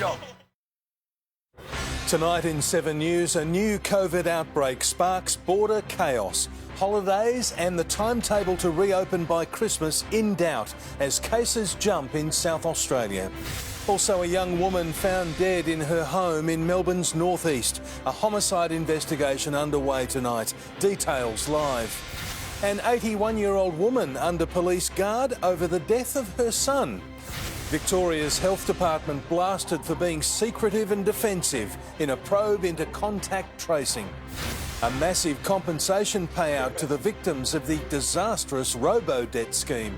job. Tonight in 7 News, a new COVID outbreak sparks border chaos. Holidays and the timetable to reopen by Christmas in doubt as cases jump in South Australia. Also, a young woman found dead in her home in Melbourne's northeast. A homicide investigation underway tonight. Details live. An 81-year-old woman under police guard over the death of her son. Victoria's Health Department blasted for being secretive and defensive in a probe into contact tracing. A massive compensation payout to the victims of the disastrous robo-debt scheme.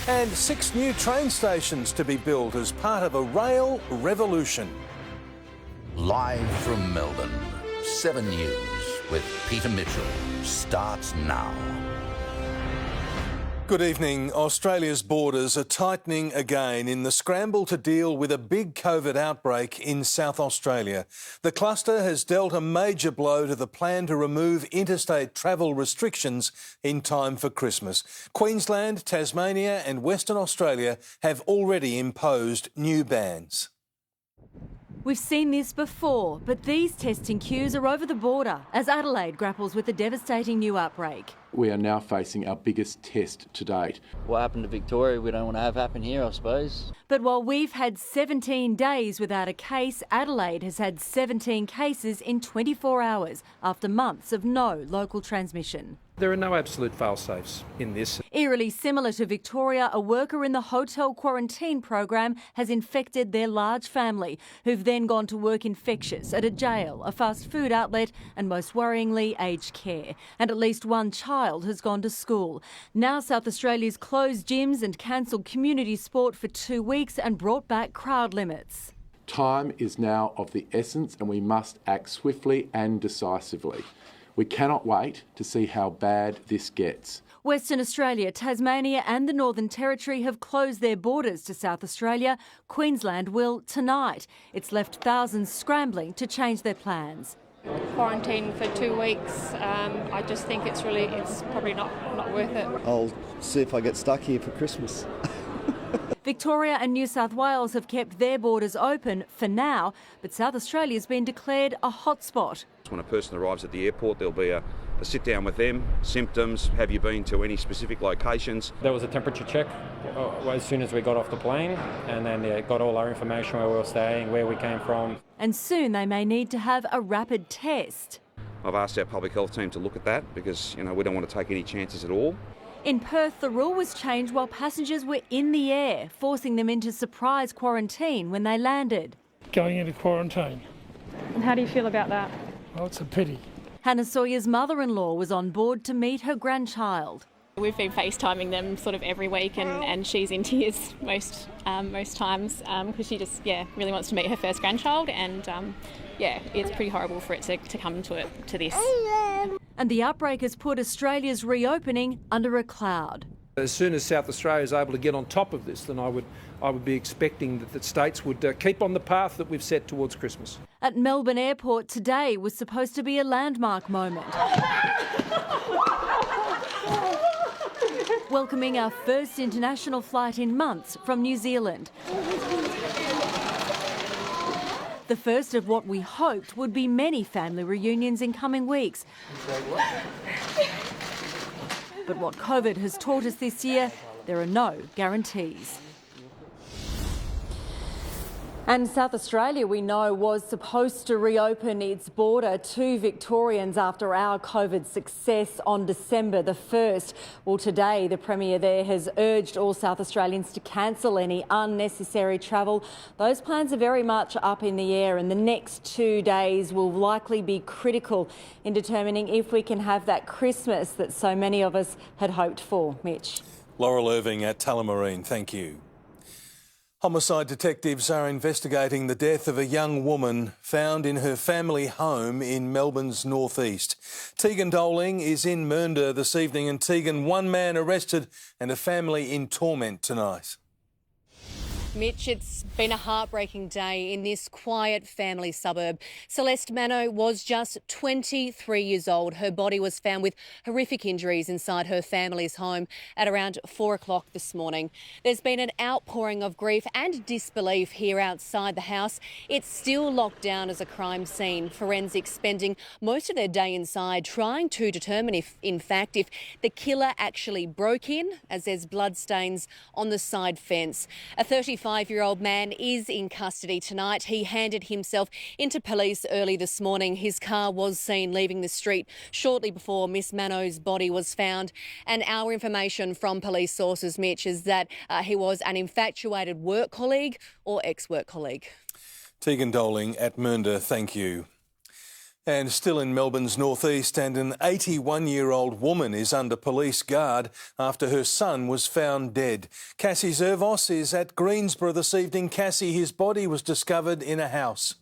And 6 new train stations to be built as part of a rail revolution. Live from Melbourne, 7 News with Peter Mitchell starts now. Good evening. Australia's borders are tightening again in the scramble to deal with a big COVID outbreak in South Australia. The cluster has dealt a major blow to the plan to remove interstate travel restrictions in time for Christmas. Queensland, Tasmania and Western Australia have already imposed new bans. We've seen this before, but these testing queues are over the border as Adelaide grapples with the devastating new outbreak. We are now facing our biggest test to date. What happened to Victoria, we don't want to have happen here, I suppose. But while we've had 17 days without a case, Adelaide has had 17 cases in 24 hours after months of no local transmission. There are no absolute fail-safes in this. Eerily similar to Victoria, a worker in the hotel quarantine program has infected their large family, who've then gone to work infectious at a jail, a fast food outlet and, most worryingly, aged care. And at least one child has gone to school. Now South Australia's closed gyms and cancelled community sport for 2 weeks and brought back crowd limits. Time is now of the essence and we must act swiftly and decisively. We cannot wait to see how bad this gets. Western Australia, Tasmania and the Northern Territory have closed their borders to South Australia. Queensland will tonight. It's left thousands scrambling to change their plans. Quarantine for 2 weeks, I just think it's probably not worth it. I'll see if I get stuck here for Christmas. Victoria and New South Wales have kept their borders open for now, but South Australia's been declared a hotspot. When a person arrives at the airport, there'll be a sit down with them, symptoms, have you been to any specific locations? There was a temperature check as soon as we got off the plane, and then got all our information, where we were staying, where we came from. And soon they may need to have a rapid test. I've asked our public health team to look at that because, we don't want to take any chances at all. In Perth, the rule was changed while passengers were in the air, forcing them into surprise quarantine when they landed. Going into quarantine. And how do you feel about that? Oh, it's a pity. Hannah Sawyer's mother-in-law was on board to meet her grandchild. We've been FaceTiming them sort of every week and she's in tears most times because she just, really wants to meet her first grandchild and, it's pretty horrible for it to come to this. And the outbreak has put Australia's reopening under a cloud. As soon as South Australia is able to get on top of this, then I would be expecting that the states would keep on the path that we've set towards Christmas. At Melbourne Airport today was supposed to be a landmark moment. Welcoming our first international flight in months from New Zealand. The first of what we hoped would be many family reunions in coming weeks. But what COVID has taught us this year, there are no guarantees. And South Australia, we know, was supposed to reopen its border to Victorians after our COVID success on December the 1st. Well, today, the Premier there has urged all South Australians to cancel any unnecessary travel. Those plans are very much up in the air, and the next 2 days will likely be critical in determining if we can have that Christmas that so many of us had hoped for. Mitch. Laurel Irving at Tullamarine, thank you. Homicide detectives are investigating the death of a young woman found in her family home in Melbourne's northeast. Tegan Doling is in Mernda this evening, and Tegan, one man arrested and a family in torment tonight. Mitch, it's been a heartbreaking day in this quiet family suburb. Celeste Mano was just 23 years old. Her body was found with horrific injuries inside her family's home at around 4 o'clock this morning. There's been an outpouring of grief and disbelief here outside the house. It's still locked down as a crime scene. Forensics spending most of their day inside trying to determine if the killer actually broke in, as there's bloodstains on the side fence. A 35-year-old man is in custody tonight. He handed himself into police early this morning. His car was seen leaving the street shortly before Miss Mano's body was found. And our information from police sources, Mitch, is that he was an infatuated work colleague or ex-work colleague. Tegan Doling at Mernda, thank you. And still in Melbourne's northeast, and an 81-year-old woman is under police guard after her son was found dead. Cassie Zervos is at Greensborough this evening. Cassie, his body was discovered in a house.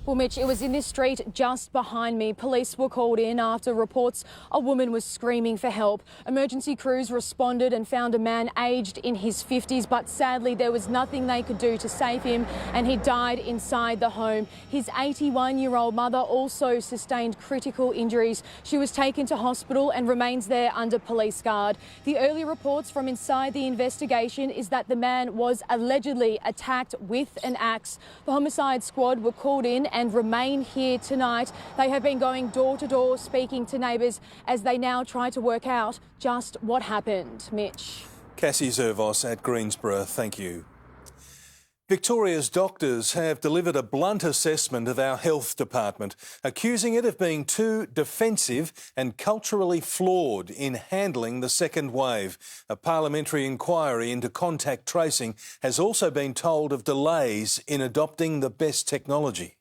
Well, Mitch, it was in this street just behind me. Police were called in after reports a woman was screaming for help. Emergency crews responded and found a man aged in his 50s, but sadly there was nothing they could do to save him and he died inside the home. His 81-year-old mother also sustained critical injuries. She was taken to hospital and remains there under police guard. The early reports from inside the investigation is that the man was allegedly attacked with an axe. The homicide squad were called in and remain here tonight. They have been going door to door speaking to neighbours as they now try to work out just what happened. Mitch. Cassie Zervos at Greensborough, thank you. Victoria's doctors have delivered a blunt assessment of our health department, accusing it of being too defensive and culturally flawed in handling the second wave. A parliamentary inquiry into contact tracing has also been told of delays in adopting the best technology.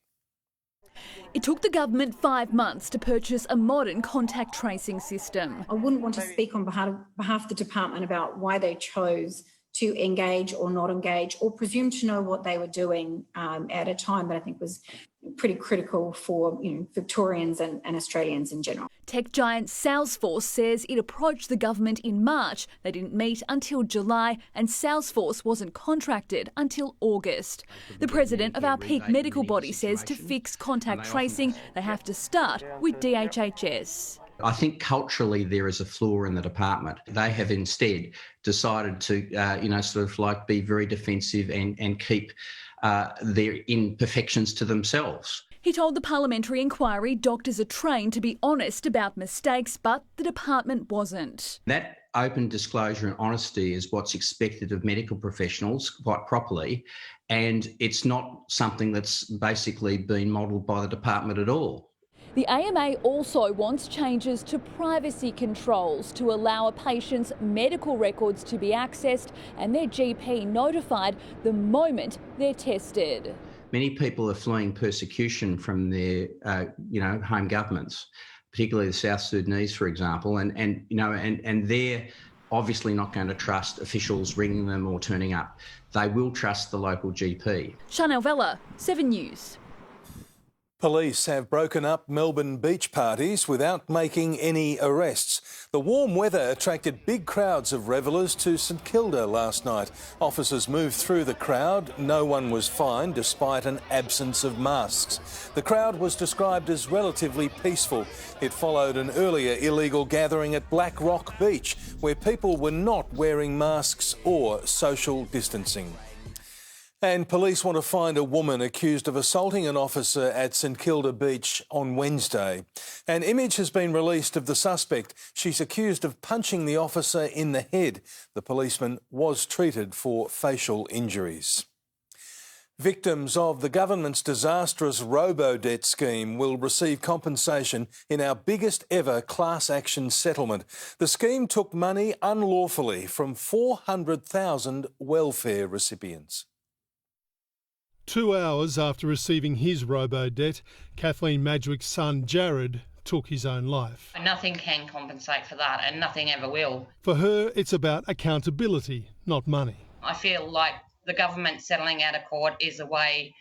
It took the government 5 months to purchase a modern contact tracing system. I wouldn't want to speak on behalf of the department about why they chose to engage or not engage or presume to know what they were doing at a time that I think was pretty critical for Victorians and Australians in general. Tech giant Salesforce says it approached the government in March. They didn't meet until July and Salesforce wasn't contracted until August. The president of our peak medical body says to fix contact tracing, they have to start with DHHS. I think culturally there is a flaw in the department. They have instead decided to, be very defensive and keep their imperfections to themselves. He told the parliamentary inquiry doctors are trained to be honest about mistakes, but the department wasn't. That open disclosure and honesty is what's expected of medical professionals, quite properly, and it's not something that's basically been modelled by the department at all. The AMA also wants changes to privacy controls to allow a patient's medical records to be accessed and their GP notified the moment they're tested. Many people are fleeing persecution from their, home governments, particularly the South Sudanese, for example, and they're obviously not going to trust officials ringing them or turning up. They will trust the local GP. Chanel Vella, 7 News. Police have broken up Melbourne beach parties without making any arrests. The warm weather attracted big crowds of revellers to St Kilda last night. Officers moved through the crowd. No one was fined despite an absence of masks. The crowd was described as relatively peaceful. It followed an earlier illegal gathering at Black Rock Beach where people were not wearing masks or social distancing. And police want to find a woman accused of assaulting an officer at St Kilda Beach on Wednesday. An image has been released of the suspect. She's accused of punching the officer in the head. The policeman was treated for facial injuries. Victims of the government's disastrous robo-debt scheme will receive compensation in our biggest ever class action settlement. The scheme took money unlawfully from 400,000 welfare recipients. 2 hours after receiving his robo-debt, Kathleen Madgwick's son Jared took his own life. Nothing can compensate for that and nothing ever will. For her, it's about accountability, not money. I feel like the government settling out of court is a way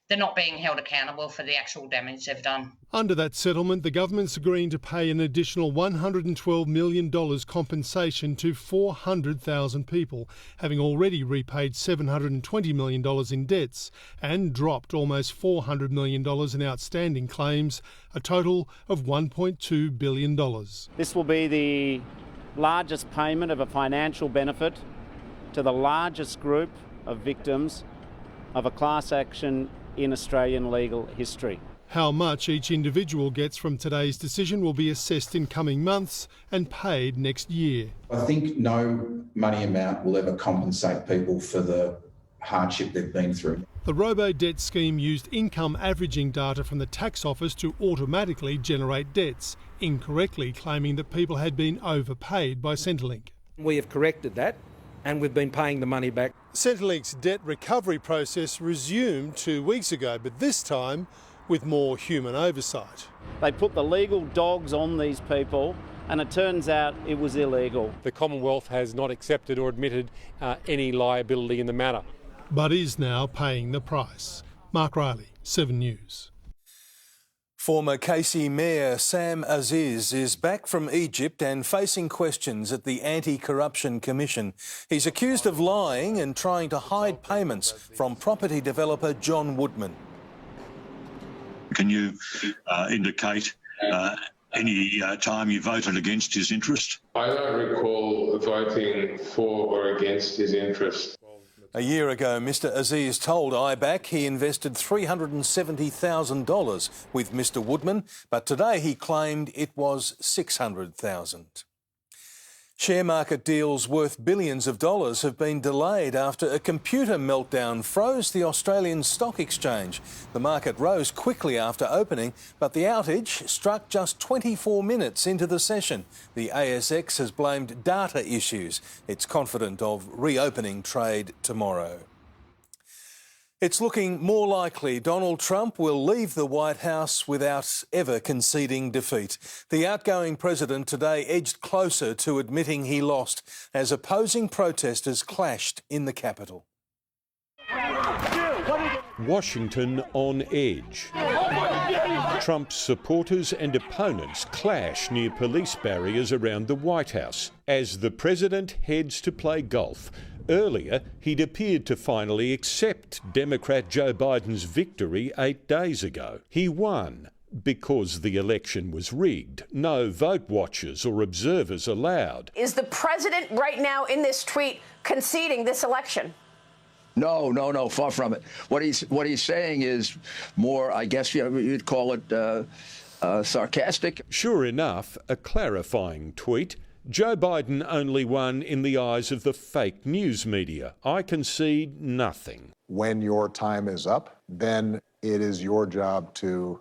they're not being held accountable for the actual damage they've done. Under that settlement, the government's agreeing to pay an additional $112 million compensation to 400,000 people, having already repaid $720 million in debts and dropped almost $400 million in outstanding claims, a total of $1.2 billion. This will be the largest payment of a financial benefit to the largest group of victims of a class action in Australian legal history. How much each individual gets from today's decision will be assessed in coming months and paid next year. I think no money amount will ever compensate people for the hardship they've been through. The robo-debt scheme used income averaging data from the tax office to automatically generate debts, incorrectly claiming that people had been overpaid by Centrelink. We have corrected that and we've been paying the money back. Centrelink's debt recovery process resumed 2 weeks ago, but this time with more human oversight. They put the legal dogs on these people and it turns out it was illegal. The Commonwealth has not accepted or admitted any liability in the matter. But is now paying the price. Mark Riley, 7 News. Former Casey Mayor Sam Aziz is back from Egypt and facing questions at the Anti-Corruption Commission. He's accused of lying and trying to hide payments from property developer John Woodman. Can you indicate any time you voted against his interest? I don't recall voting for or against his interest. A year ago, Mr Aziz told IBAC he invested $370,000 with Mr Woodman, but today he claimed it was $600,000. Share market deals worth billions of dollars have been delayed after a computer meltdown froze the Australian Stock Exchange. The market rose quickly after opening, but the outage struck just 24 minutes into the session. The ASX has blamed data issues. It's confident of reopening trade tomorrow. It's looking more likely Donald Trump will leave the White House without ever conceding defeat. The outgoing president today edged closer to admitting he lost as opposing protesters clashed in the Capitol. Washington on edge. Trump's supporters and opponents clash near police barriers around the White House as the president heads to play golf. Earlier, he'd appeared to finally accept Democrat Joe Biden's victory 8 days ago. He won because the election was rigged. No vote watchers or observers allowed. Is the president right now in this tweet conceding this election? No, far from it. What he's saying is more, I guess you'd call it sarcastic. Sure enough, a clarifying tweet. Joe Biden only won in the eyes of the fake news media. I concede nothing. When your time is up, then it is your job to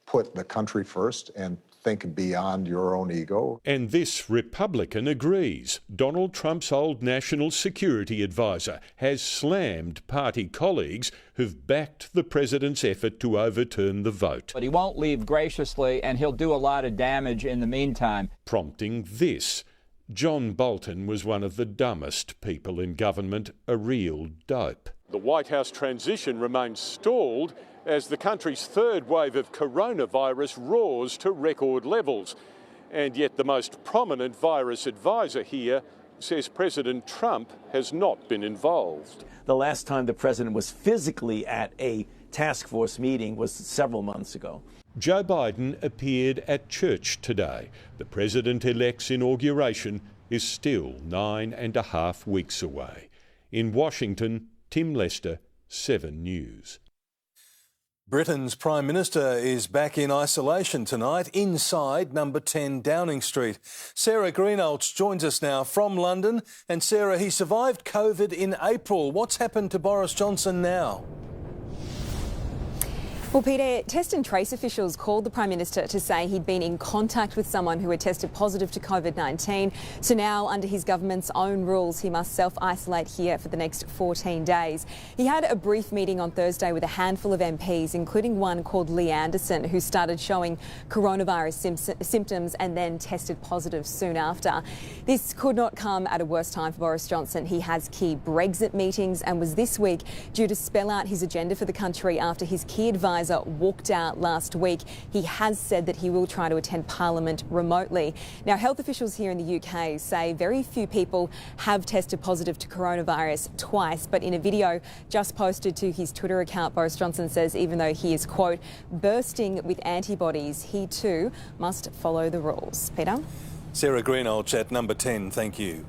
put the country first and think beyond your own ego. And this Republican agrees. Donald Trump's old national security advisor has slammed party colleagues who've backed the president's effort to overturn the vote. But he won't leave graciously, and he'll do a lot of damage in the meantime. Prompting this. John Bolton was one of the dumbest people in government, a real dope. The White House transition remains stalled as the country's third wave of coronavirus roars to record levels. And yet the most prominent virus advisor here says President Trump has not been involved. The last time the president was physically at a task force meeting was several months ago. Joe Biden appeared at church today. The president-elect's inauguration is still 9.5 weeks away. In Washington, Tim Lester, 7 News. Britain's Prime Minister is back in isolation tonight inside number 10 Downing Street. Sarah Greenhalgh joins us now from London. And Sarah, he survived COVID in April. What's happened to Boris Johnson now? Well, Peter, test and trace officials called the Prime Minister to say he'd been in contact with someone who had tested positive to COVID-19. So now, under his government's own rules, he must self-isolate here for the next 14 days. He had a brief meeting on Thursday with a handful of MPs, including one called Lee Anderson, who started showing coronavirus symptoms and then tested positive soon after. This could not come at a worse time for Boris Johnson. He has key Brexit meetings and was this week due to spell out his agenda for the country after his key advisor walked out last week. He has said that he will try to attend Parliament remotely. Now, health officials here in the UK say very few people have tested positive to coronavirus twice, but in a video just posted to his Twitter account, Boris Johnson says even though he is, quote, bursting with antibodies, he too must follow the rules. Peter? Sarah Greenhalgh at number 10, thank you.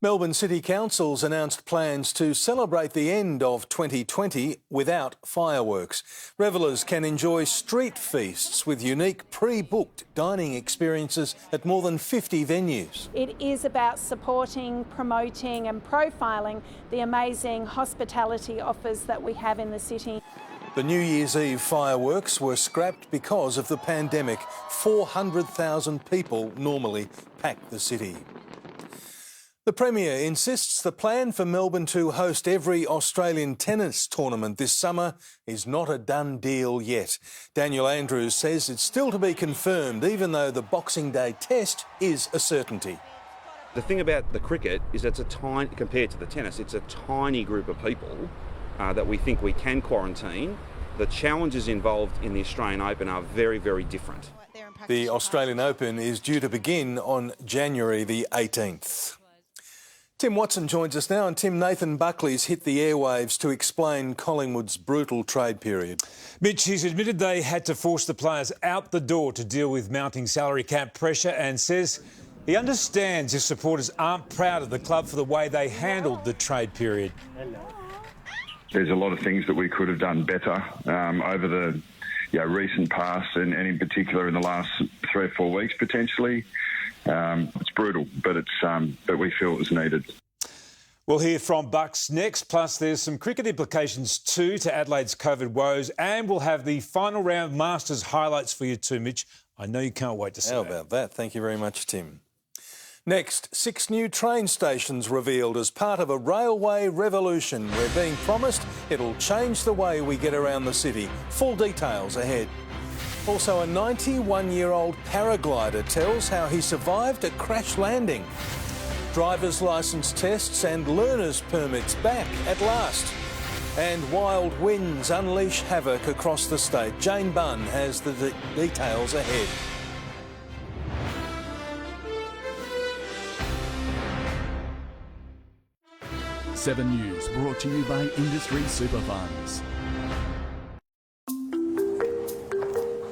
Melbourne City Council's announced plans to celebrate the end of 2020 without fireworks. Revellers can enjoy street feasts with unique pre-booked dining experiences at more than 50 venues. It is about supporting, promoting and profiling the amazing hospitality offers that we have in the city. The New Year's Eve fireworks were scrapped because of the pandemic. 400,000 people normally pack the city. The Premier insists the plan for Melbourne to host every Australian tennis tournament this summer is not a done deal yet. Daniel Andrews says it's still to be confirmed, even though the Boxing Day test is a certainty. The thing about the cricket is it's a tiny, compared to the tennis, it's a tiny group of people that we think we can quarantine. The challenges involved in the Australian Open are very, very different. The Australian Open is due to begin on January the 18th. Tim Watson joins us now, and Tim, Nathan Buckley's hit the airwaves to explain Collingwood's brutal trade period. Mitch, he's admitted they had to force the players out the door to deal with mounting salary cap pressure and says he understands if supporters aren't proud of the club for the way they handled the trade period. There's a lot of things that we could have done better over the recent past and in particular in the last 3 or 4 weeks potentially. It's brutal, but we feel it was needed. We'll hear from Bucks next, plus there's some cricket implications too to Adelaide's COVID woes, and we'll have the final round Masters highlights for you too, Mitch. I know you can't wait to see How about that? Thank you very much, Tim. Next, 6 new train stations revealed as part of a railway revolution. We're being promised it'll change the way we get around the city. Full details ahead. Also, a 91-year-old paraglider tells how he survived a crash landing. Driver's licence tests and learner's permits back at last. And wild winds unleash havoc across the state. Jane Bunn has the details ahead. Seven News brought to you by Industry Super Funds.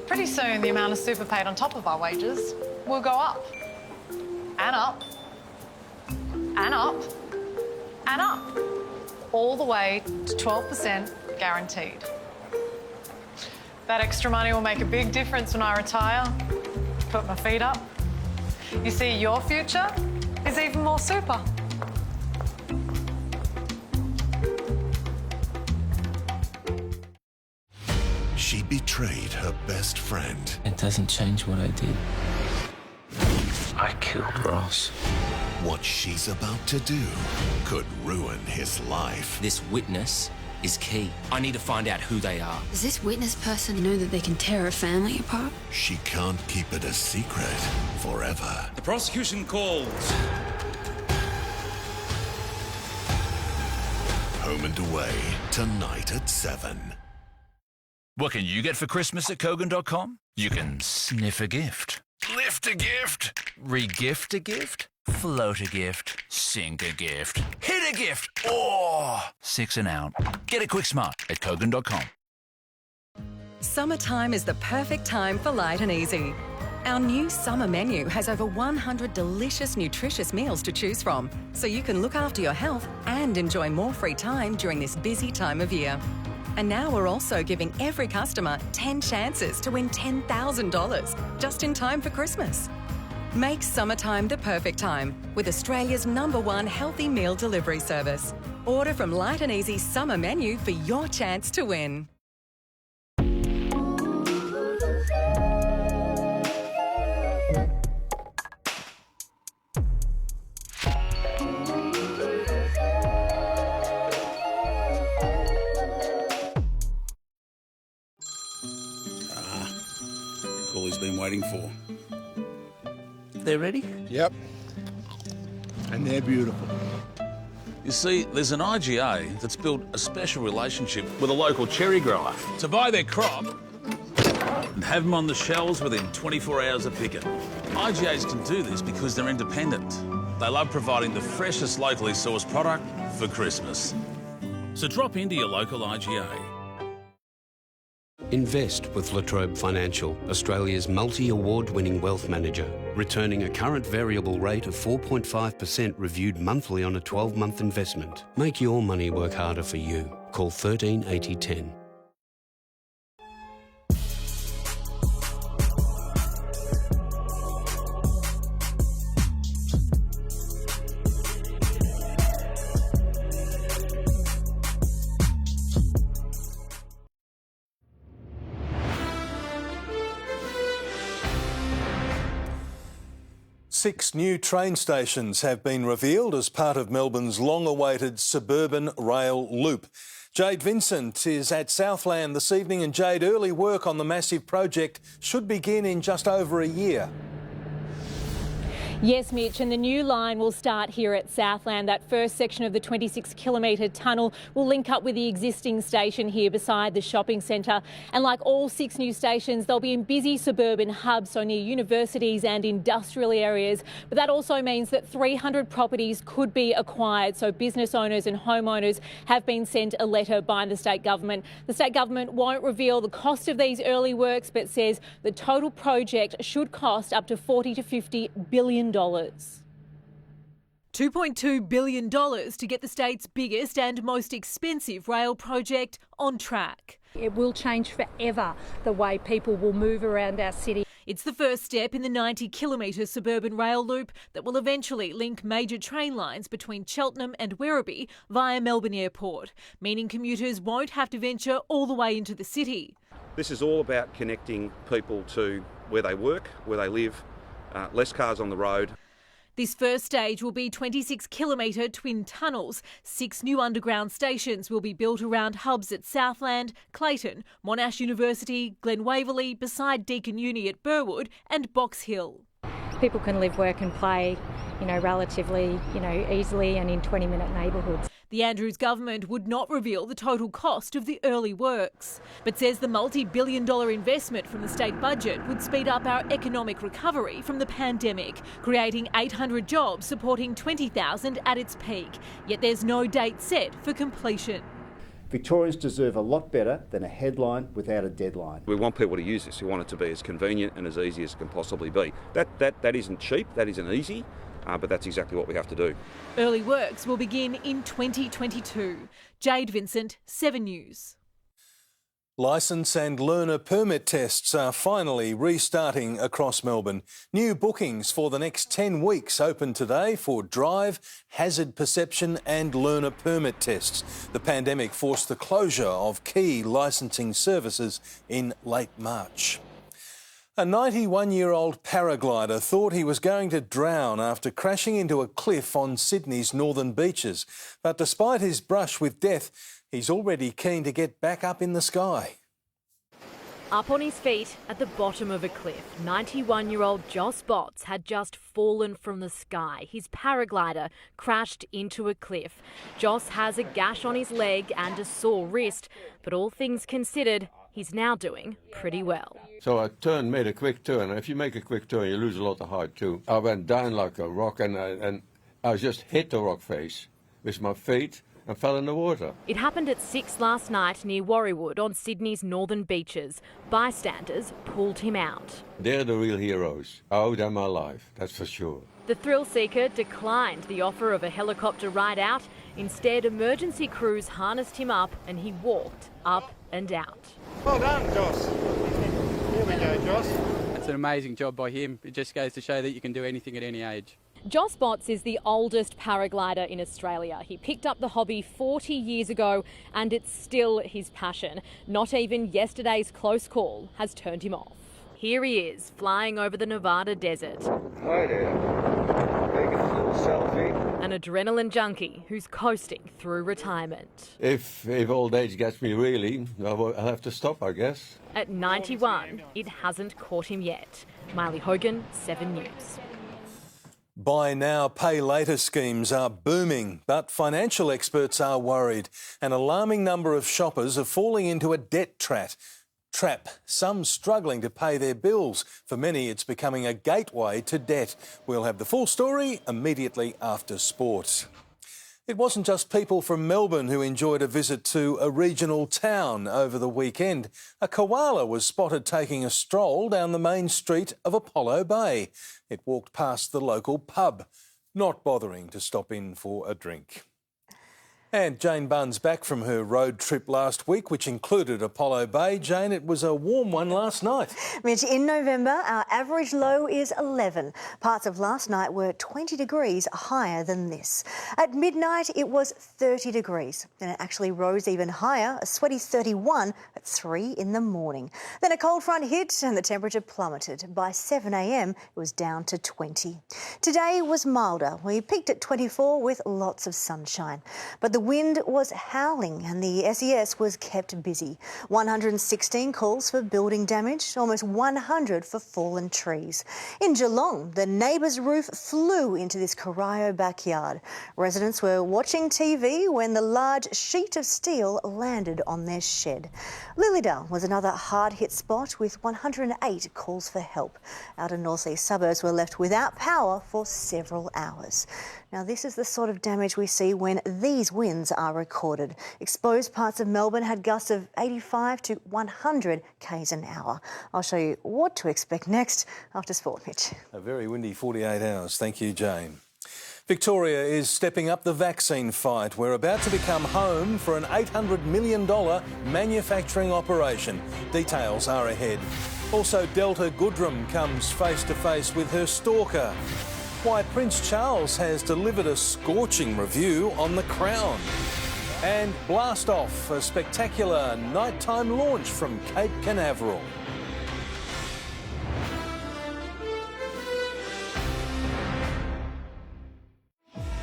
Pretty soon, the amount of super paid on top of our wages will go up. And up. And up. And up. All the way to 12% guaranteed. That extra money will make a big difference when I retire. Put my feet up. You see, your future is even more super. She betrayed her best friend. It doesn't change what I did. I killed Ross. What she's about to do could ruin his life. This witness is key. I need to find out who they are. Does this witness person know that they can tear a family apart? She can't keep it a secret forever. The prosecution calls. Home and Away, tonight at 7. What can you get for Christmas at Kogan.com? You can sniff a gift, lift a gift, re-gift a gift, float a gift, sink a gift, hit a gift, or 6 and out. Get it quick smart at Kogan.com. Summertime is the perfect time for light and easy. Our new summer menu has over 100 delicious, nutritious meals to choose from, so you can look after your health and enjoy more free time during this busy time of year. And now we're also giving every customer 10 chances to win $10,000 just in time for Christmas. Make summertime the perfect time with Australia's #1 healthy meal delivery service. Order from Light and Easy's summer menu for your chance to win. been waiting for. They're ready? Yep. And they're beautiful. You see, there's an IGA that's built a special relationship with a local cherry grower to buy their crop and have them on the shelves within 24 hours of picking. IGAs can do this because they're independent. They love providing the freshest locally sourced product for Christmas. So drop into your local IGA. Invest with La Trobe Financial, Australia's multi-award-winning wealth manager, returning a current variable rate of 4.5% reviewed monthly on a 12-month investment. Make your money work harder for you. Call 13 80 10. Six new train stations have been revealed as part of Melbourne's long-awaited suburban rail loop. Jade Vincent is at Southland this evening, and Jade, early work on the massive project should begin in just over a year. Yes, Mitch, and the new line will start here at Southland. That first section of the 26-kilometre tunnel will link up with the existing station here beside the shopping centre. And like all six new stations, they'll be in busy suburban hubs, so near universities and industrial areas. But that also means that 300 properties could be acquired. So business owners and homeowners have been sent a letter by the state government. The state government won't reveal the cost of these early works, but says the total project should cost up to $40 to $50 billion. $2.2 billion to get the state's biggest and most expensive rail project on track. It will change forever the way people will move around our city. It's the first step in the 90-kilometre suburban rail loop that will eventually link major train lines between Cheltenham and Werribee via Melbourne Airport, meaning commuters won't have to venture all the way into the city. This is all about connecting people to where they work, where they live, less cars on the road. This first stage will be 26-kilometre twin tunnels. 6 new underground stations will be built around hubs at Southland, Clayton, Monash University, Glen Waverley, beside Deakin Uni at Burwood and Box Hill. People can live, work and play, relatively, easily and in 20-minute neighbourhoods. The Andrews government would not reveal the total cost of the early works, but says the multi-billion-dollar investment from the state budget would speed up our economic recovery from the pandemic, creating 800 jobs supporting 20,000 at its peak. Yet there's no date set for completion. Victorians deserve a lot better than a headline without a deadline. We want people to use this. We want it to be as convenient and as easy as it can possibly be. That isn't cheap, that isn't easy. But that's exactly what we have to do. Early works will begin in 2022. Jade Vincent, 7 News. Licence and learner permit tests are finally restarting across Melbourne. New bookings for the next 10 weeks open today for drive, hazard perception and learner permit tests. The pandemic forced the closure of key licensing services in late March. A 91-year-old paraglider thought he was going to drown after crashing into a cliff on Sydney's northern beaches. But despite his brush with death, he's already keen to get back up in the sky. Up on his feet at the bottom of a cliff, 91-year-old Joss Botts had just fallen from the sky. His paraglider crashed into a cliff. Joss has a gash on his leg and a sore wrist, but all things considered, he's now doing pretty well. So I made a quick turn. If you make a quick turn, you lose a lot of height too. I went down like a rock and I just hit the rock face with my feet and fell in the water. It happened at 6 last night near Warriewood on Sydney's northern beaches. Bystanders pulled him out. They're the real heroes. I owe them my life, that's for sure. The thrill seeker declined the offer of a helicopter ride out. Instead, emergency crews harnessed him up and he walked up and out. Well done, Joss. Here we go, Joss. That's an amazing job by him. It just goes to show that you can do anything at any age. Joss Botts is the oldest paraglider in Australia. He picked up the hobby 40 years ago and it's still his passion. Not even yesterday's close call has turned him off. Here he is, flying over the Nevada desert. Hi there. Taking a little selfie. an adrenaline junkie who's coasting through retirement. If old age gets me really, I'll have to stop, I guess. At 91, it hasn't caught him yet. Miley Hogan, 7 News. Buy now, pay later schemes are booming, but financial experts are worried. An alarming number of shoppers are falling into a debt trap. Some struggling to pay their bills. For many, it's becoming a gateway to debt. We'll have the full story immediately after sport. It wasn't just people from Melbourne who enjoyed a visit to a regional town over the weekend. A koala was spotted taking a stroll down the main street of Apollo Bay. It walked past the local pub, not bothering to stop in for a drink. And Jane Bunn's back from her road trip last week, which included Apollo Bay. Jane, it was a warm one last night. Mitch, in November, our average low is 11. Parts of last night were 20 degrees higher than this. At midnight, it was 30 degrees. Then it actually rose even higher, a sweaty 31 at 3 in the morning. Then a cold front hit and the temperature plummeted. By 7 a.m, it was down to 20. Today was milder. We peaked at 24 with lots of sunshine. But the wind was howling and the SES was kept busy. 116 calls for building damage, almost 100 for fallen trees. In Geelong, the neighbour's roof flew into this Corio backyard. Residents were watching TV when the large sheet of steel landed on their shed. Lilydale was another hard-hit spot with 108 calls for help. Outer north-east suburbs were left without power for several hours. Now, this is the sort of damage we see when these winds are recorded. Exposed parts of Melbourne had gusts of 85 to 100 k's an hour. I'll show you what to expect next after sport, Mitch. A very windy 48 hours. Thank you, Jane. Victoria is stepping up the vaccine fight. We're about to become home for an $800 million manufacturing operation. Details are ahead. Also, Delta Goodrum comes face to face with her stalker. Why Prince Charles has delivered a scorching review on The Crown. And blast off, a spectacular nighttime launch from Cape Canaveral.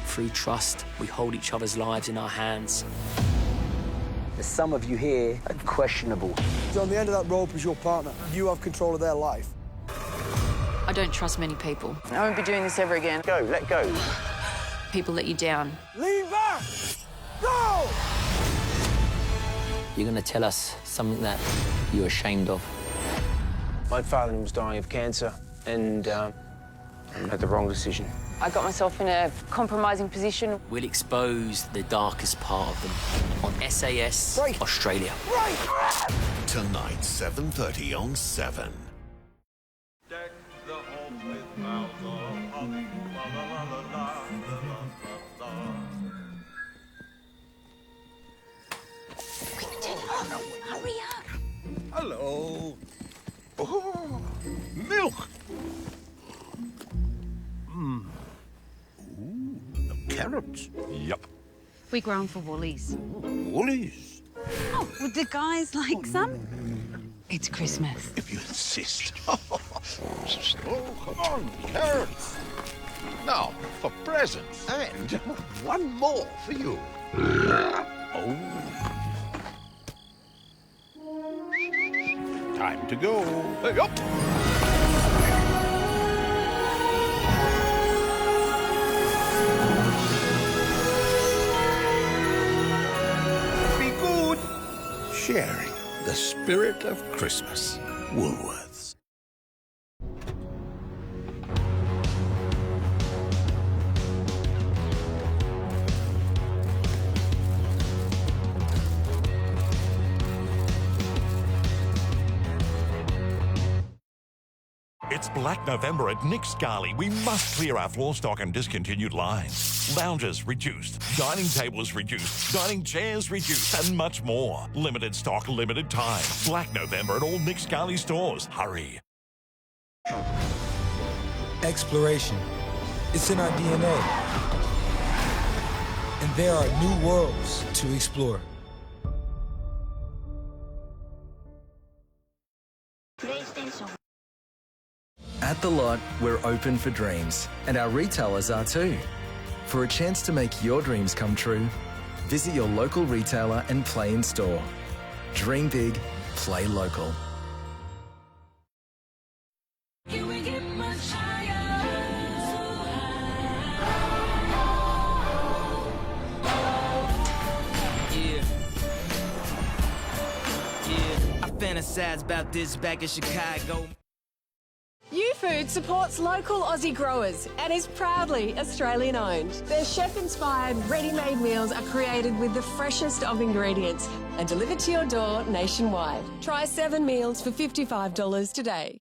Through trust, we hold each other's lives in our hands. Some of you here are questionable. On the end of that rope is your partner. You have control of their life. I don't trust many people. I won't be doing this ever again. Go, let go. People let you down. Lean back! Go! You're going to tell us something that you're ashamed of. My father was dying of cancer, and I made the wrong decision. I got myself in a compromising position. We'll expose the darkest part of them on SAS Australia. Tonight, 7:30 on 7. Hurry up. Hello. Oh, milk. Carrots. Yup. We grow 'em for Woolies. Woolies. Oh, would the guys like some? It's Christmas. If you insist. Oh, come on, carrots. Now, for presents. And one more for you. Oh. Time to go. Hey, up. Be good. Sharing the spirit of Christmas. Woolworths. It's Black November at Nick Scali. We must clear our floor stock and discontinued lines. Lounges reduced, dining tables reduced, dining chairs reduced, and much more. Limited stock, limited time. Black November at all Nick Scali stores. Hurry. Exploration. It's in our DNA. And there are new worlds to explore. At The Lot, we're open for dreams, and our retailers are too. For a chance to make your dreams come true, visit your local retailer and play in store. Dream big, play local. I fantasize about this back in Chicago. U-Food supports local Aussie growers and is proudly Australian owned. Their chef-inspired ready-made meals are created with the freshest of ingredients and delivered to your door nationwide. Try 7 meals for $55 today.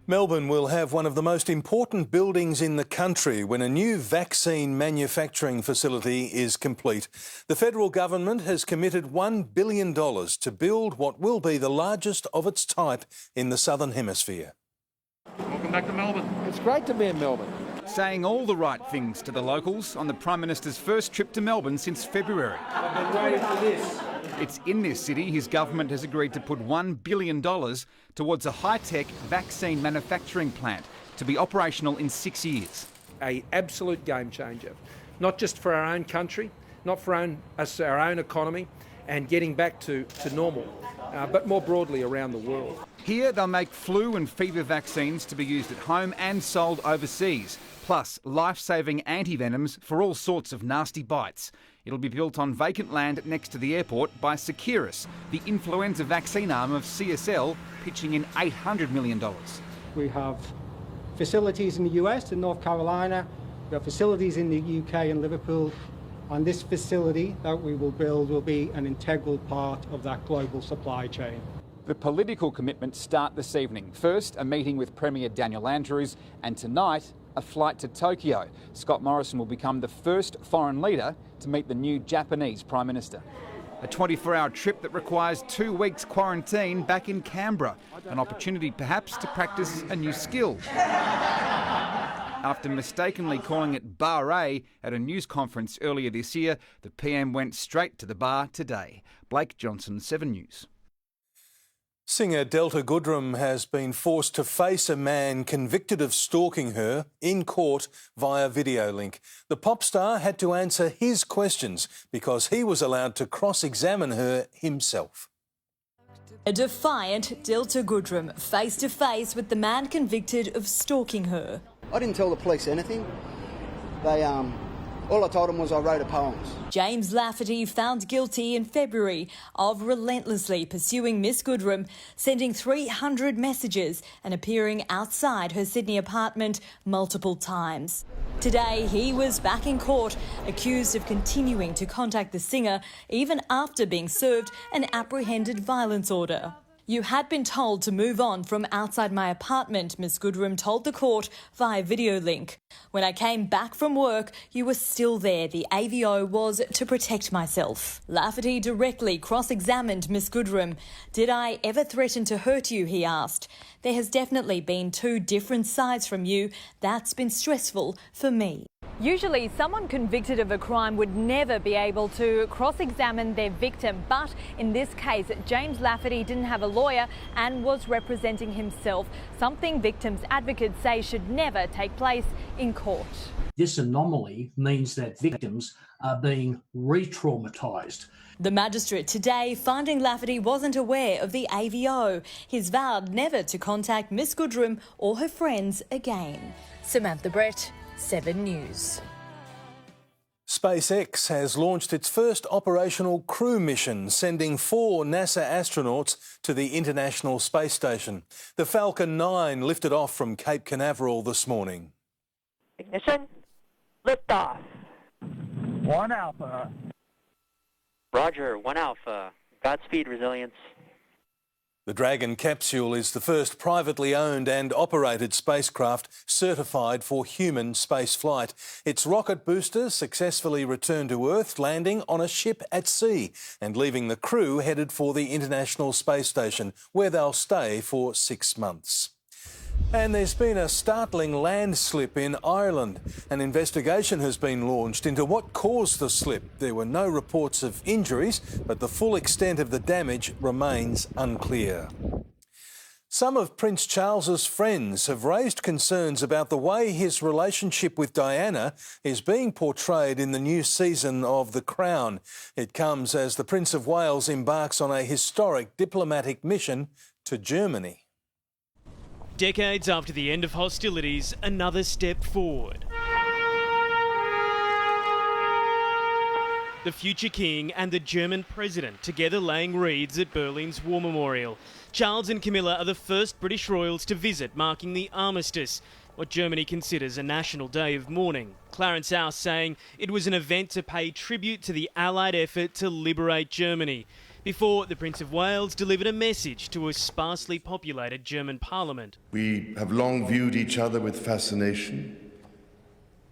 Melbourne will have one of the most important buildings in the country when a new vaccine manufacturing facility is complete. The federal government has committed $1 billion to build what will be the largest of its type in the Southern Hemisphere. Welcome back to Melbourne. It's great to be in Melbourne. Saying all the right things to the locals on the Prime Minister's first trip to Melbourne since February. I've been waiting for this. It's in this city his government has agreed to put $1 billion towards a high-tech vaccine manufacturing plant to be operational in 6 years. An absolute game changer, not just for our own country, not for our own economy and getting back to normal, but more broadly around the world. Here they'll make flu and fever vaccines to be used at home and sold overseas, plus life-saving antivenoms for all sorts of nasty bites. It'll be built on vacant land next to the airport by Seqirus, the influenza vaccine arm of CSL, pitching in $800 million. We have facilities in the US and North Carolina, we have facilities in the UK and Liverpool, and this facility that we will build will be an integral part of that global supply chain. The political commitments start this evening. First, a meeting with Premier Daniel Andrews, and tonight, a flight to Tokyo. Scott Morrison will become the first foreign leader to meet the new Japanese Prime Minister. A 24-hour trip that requires 2 weeks quarantine back in Canberra. An opportunity perhaps to practice a new skill. After mistakenly calling it Bar A at a news conference earlier this year, the PM went straight to the bar today. Blake Johnson, 7 News. Singer Delta Goodrem has been forced to face a man convicted of stalking her in court via video link. The pop star had to answer his questions because he was allowed to cross-examine her himself. A defiant Delta Goodrem face to face with the man convicted of stalking her. I didn't tell the police anything. All I told them was I wrote a poem. James Lafferty found guilty in February of relentlessly pursuing Miss Goodrem, sending 300 messages and appearing outside her Sydney apartment multiple times. Today, he was back in court, accused of continuing to contact the singer even after being served an apprehended violence order. You had been told to move on from outside my apartment, Miss Goodrem told the court via video link. When I came back from work, you were still there. The AVO was to protect myself. Lafferty directly cross-examined Miss Goodrem. Did I ever threaten to hurt you, he asked. There has definitely been 2 different sides from you. That's been stressful for me. Usually someone convicted of a crime would never be able to cross-examine their victim, but in this case, James Lafferty didn't have a lawyer and was representing himself, something victims' advocates say should never take place in court. This anomaly means that victims are being re-traumatised. The magistrate today finding Lafferty wasn't aware of the AVO. He's vowed never to contact Miss Goodrem or her friends again. Samantha Brett, 7 News. SpaceX has launched its first operational crew mission, sending 4 NASA astronauts to the International Space Station. The Falcon 9 lifted off from Cape Canaveral this morning. Ignition, liftoff. 1 Alpha. Roger, 1 Alpha. Godspeed, resilience. The Dragon capsule is the first privately owned and operated spacecraft certified for human spaceflight. Its rocket booster successfully returned to Earth, landing on a ship at sea and leaving the crew headed for the International Space Station, where they'll stay for 6 months. And there's been a startling landslip in Ireland. An investigation has been launched into what caused the slip. There were no reports of injuries, but the full extent of the damage remains unclear. Some of Prince Charles's friends have raised concerns about the way his relationship with Diana is being portrayed in the new season of The Crown. It comes as the Prince of Wales embarks on a historic diplomatic mission to Germany. Decades after the end of hostilities, another step forward. The future king and the German president together laying wreaths at Berlin's War Memorial. Charles and Camilla are the first British royals to visit, marking the armistice, what Germany considers a national day of mourning. Clarence House saying it was an event to pay tribute to the Allied effort to liberate Germany, before the Prince of Wales delivered a message to a sparsely populated German parliament. We have long viewed each other with fascination,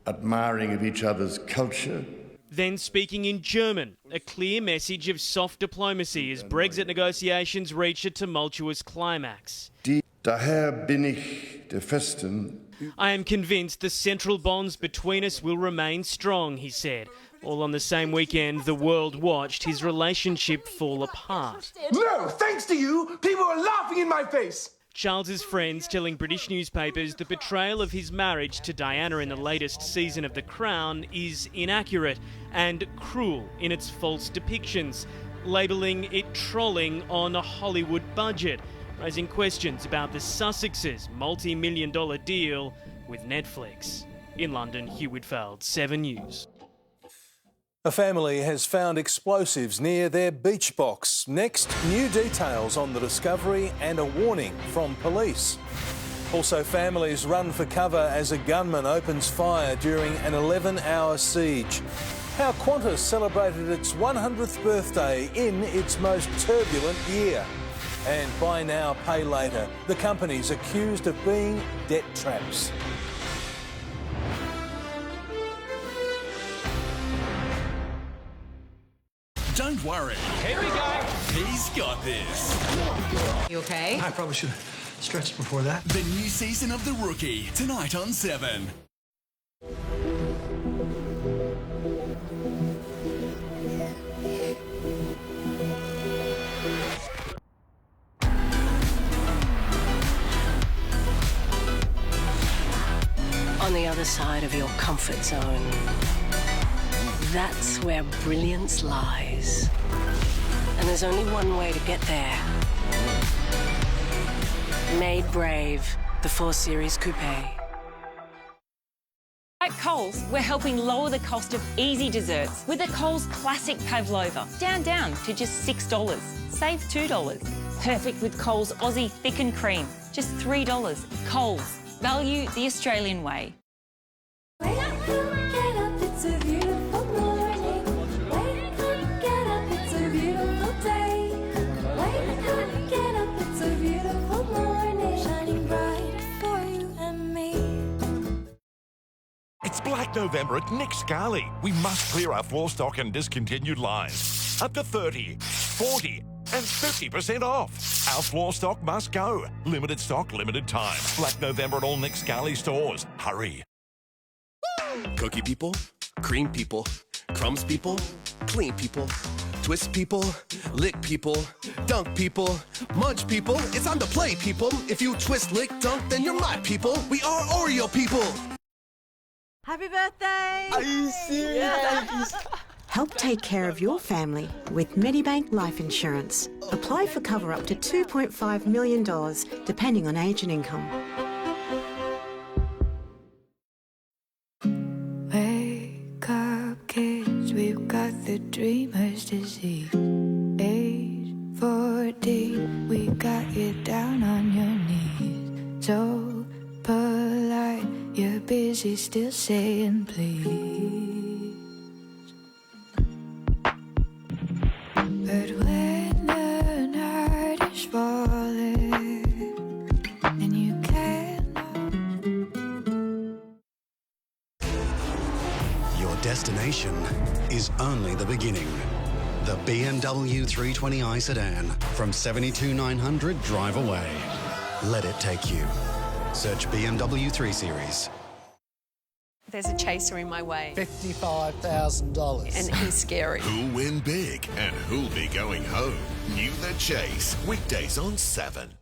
admiring of each other's culture. Then speaking in German, a clear message of soft diplomacy as Brexit negotiations reach a tumultuous climax. Daher bin ich der Festen. I am convinced the central bonds between us will remain strong, he said. All on the same weekend, the world watched his relationship fall apart. No, thanks to you, people are laughing in my face. Charles's friends telling British newspapers the portrayal of his marriage to Diana in the latest season of The Crown is inaccurate and cruel in its false depictions, labelling it trolling on a Hollywood budget, raising questions about the Sussexes' multi-million-dollar deal with Netflix. In London, Hugh Whitfield, 7 News. A family has found explosives near their beach box. Next, new details on the discovery and a warning from police. Also, families run for cover as a gunman opens fire during an 11-hour siege. How Qantas celebrated its 100th birthday in its most turbulent year. And buy now, pay later. The companies accused of being debt traps. Don't worry. Here we go. He's got this. You okay? I probably should have stretched before that. The new season of The Rookie, tonight on 7. On the other side of your comfort zone, that's where brilliance lies. And there's only one way to get there. Made Brave, the 4 Series Coupe. At Coles, we're helping lower the cost of easy desserts with the Coles Classic Pavlova. Down to just $6. Save $2. Perfect with Coles Aussie Thickened Cream. Just $3. Coles. Value the Australian way. It's Black November at Nick Scali. We must clear our floor stock and discontinued lines. Up to 30, 40 and 50% off. Our floor stock must go. Limited stock, limited time. Black November at all Nick Scali stores. Hurry. Cookie people, cream people, crumbs people, clean people, twist people, lick people, dunk people, munch people. It's on the play, people. If you twist, lick, dunk, then you're my people. We are Oreo people. Happy birthday! Are you serious? Help take care of your family with Medibank Life Insurance. Apply for cover up to $2.5 million, depending on age and income. Wake up, kids, we've got the dreamer's disease. Age 14, we got you down on your knees. So polite, you're busy still saying please. But when the night is falling and you cannot, your destination is only the beginning. The BMW 320i sedan from 72,900 drive away. Let it take you. Search BMW 3 Series. There's a chaser in my way. $55,000. And he's scary. Who'll win big and who'll be going home? New The Chase, weekdays on 7.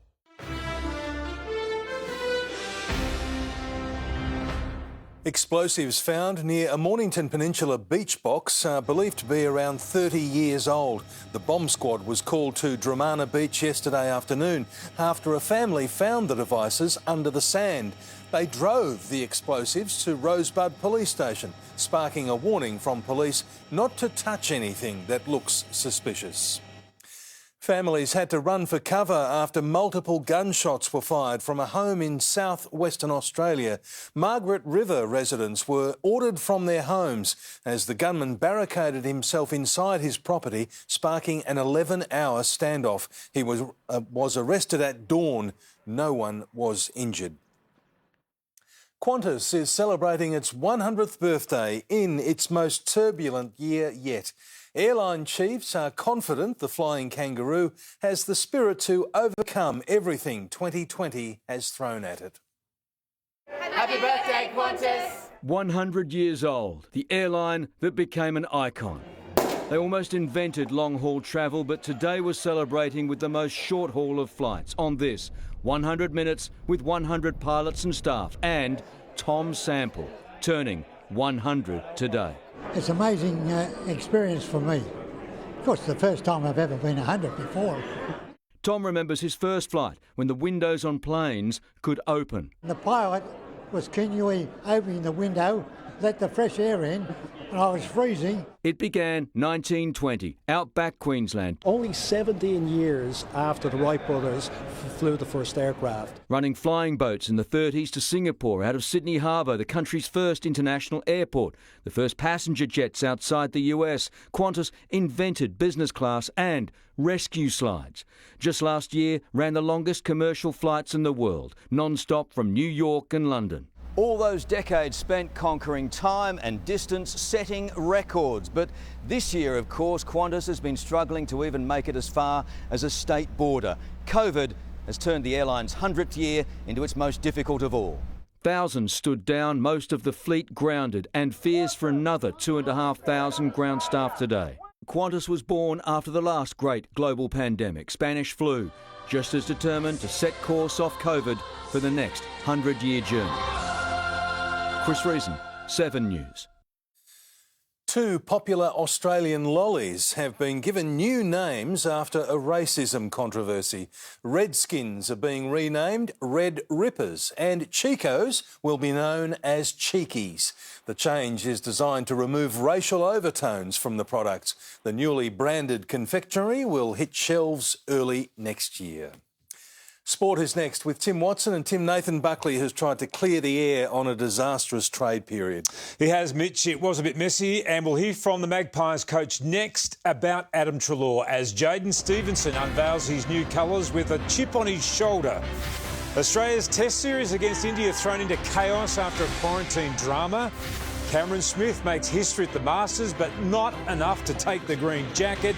Explosives found near a Mornington Peninsula beach box are believed to be around 30 years old. The bomb squad was called to Dramana Beach yesterday afternoon after a family found the devices under the sand. They drove the explosives to Rosebud Police Station, sparking a warning from police not to touch anything that looks suspicious. Families had to run for cover after multiple gunshots were fired from a home in south-western Australia. Margaret River residents were ordered from their homes as the gunman barricaded himself inside his property, sparking an 11-hour standoff. He was arrested at dawn. No one was injured. Qantas is celebrating its 100th birthday in its most turbulent year yet. Airline chiefs are confident the Flying Kangaroo has the spirit to overcome everything 2020 has thrown at it. Happy birthday, Qantas! 100 years old, the airline that became an icon. They almost invented long-haul travel, but today was celebrating with the most short-haul of flights on this 100 minutes with 100 pilots and staff, and Tom Sample turning 100 today. It's an amazing experience for me. Of course, the first time I've ever been 100 before. Tom remembers his first flight when the windows on planes could open. The pilot was continually opening the window, let the fresh air in, and I was freezing. It began 1920, outback Queensland. Only 17 years after the Wright brothers flew the first aircraft. Running flying boats in the 30s to Singapore out of Sydney Harbour, the country's first international airport. The first passenger jets outside the US. Qantas invented business class and rescue slides. Just last year, ran the longest commercial flights in the world, non-stop from New York and London. All those decades spent conquering time and distance, setting records. But this year, of course, Qantas has been struggling to even make it as far as a state border. COVID has turned the airline's 100th year into its most difficult of all. Thousands stood down, most of the fleet grounded, and fears for another 2,500 ground staff today. Qantas was born after the last great global pandemic, Spanish flu, just as determined to set course off COVID for the next 100-year journey. Chris Reason, 7 News. 2 popular Australian lollies have been given new names after a racism controversy. Redskins are being renamed Red Rippers and Chicos will be known as Cheekies. The change is designed to remove racial overtones from the products. The newly branded confectionery will hit shelves early next year. Sport is next with Tim Watson, and Nathan Buckley has tried to clear the air on a disastrous trade period. He has, Mitch. It was a bit messy, and we'll hear from the Magpies coach next about Adam Treloar as Jaden Stevenson unveils his new colours with a chip on his shoulder. Australia's Test series against India thrown into chaos after a quarantine drama. Cameron Smith makes history at the Masters, but not enough to take the green jacket.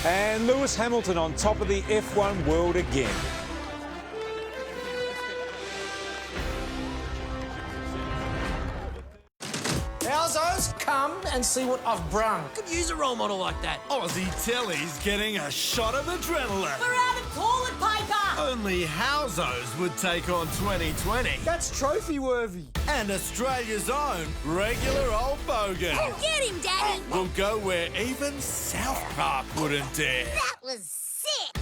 And Lewis Hamilton on top of the F1 world again. Howzos, come and see what I've brung. Could use a role model like that. Aussie Telly's getting a shot of adrenaline. We're out of toilet paper! Only Howzos would take on 2020. That's trophy worthy. And Australia's own regular old bogan. Oh, get him, Daddy! Will go where even South Park wouldn't dare. That was sick!